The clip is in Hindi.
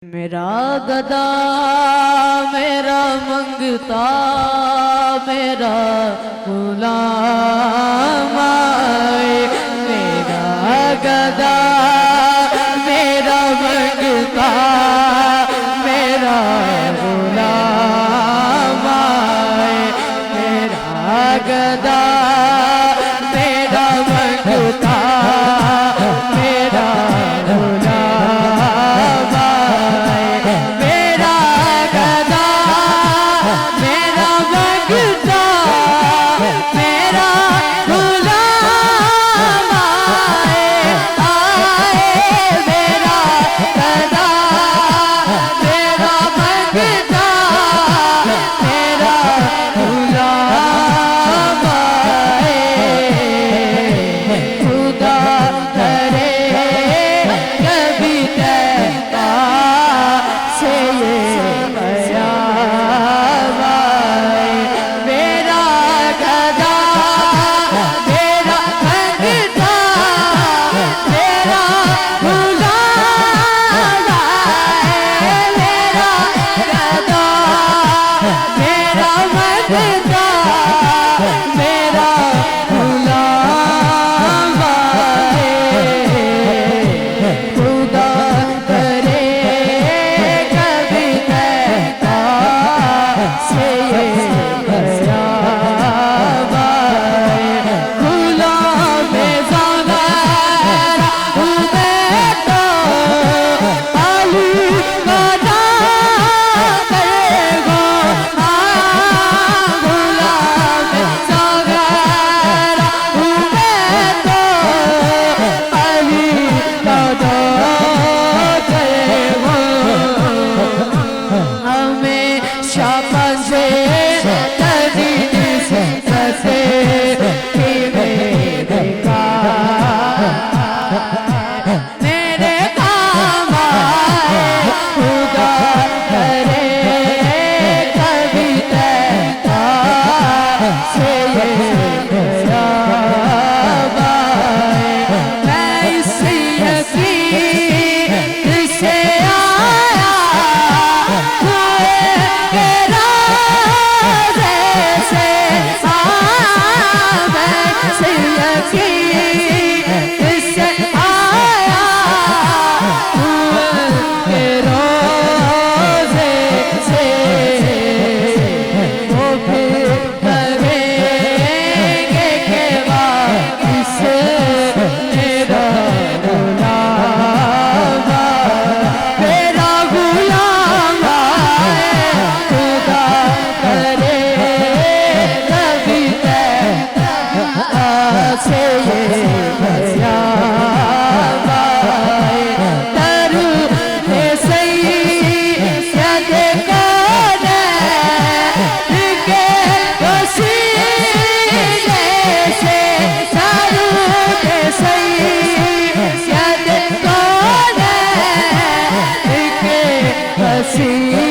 मेरा गदा मेरा मंगता मेरा गुलाम आए। मेरा गदा मेरा मंगता मेरा गुलाम आए। मेरा गदा मेरा मंगता मेरा गुलाम आए। मेरा गदा मेरा मंगता मेरा गुलाम आए। मेरा गदा मेरा मंगता मेरा गुलाम आए। खुदा करे कभी कहता से ये क़याम आए। मेरा गदा मेरा मंगता मेरा गुलाम आए। मेरा गदा मेरा मंगता मेरा गुलाम आए। खुदा करे कभी कहता से ये क़याम आए। गुलाम ज़माना हूँ मैं तो अली बना करेगा। गुलाम ज़माना हूँ मैं तो अली बना करेगा। हमेशा पंजे तजीद से फंसे कि मेरे मेरे काम आए। खुदा करे कभी कहता से ये क़याम आए। मैं इस यकीन से आया मेरा से मैं इस यकीन से आया के रोज़े से। वो फिर करेंगे के वापिस मेरा गुलाम मेरा गुलाम आए। खुदा करे कभी कहता से ये क़याम आए। दरूद सैयद कौनैन के वसीले से दरूद सैयद कौनैन के वसीले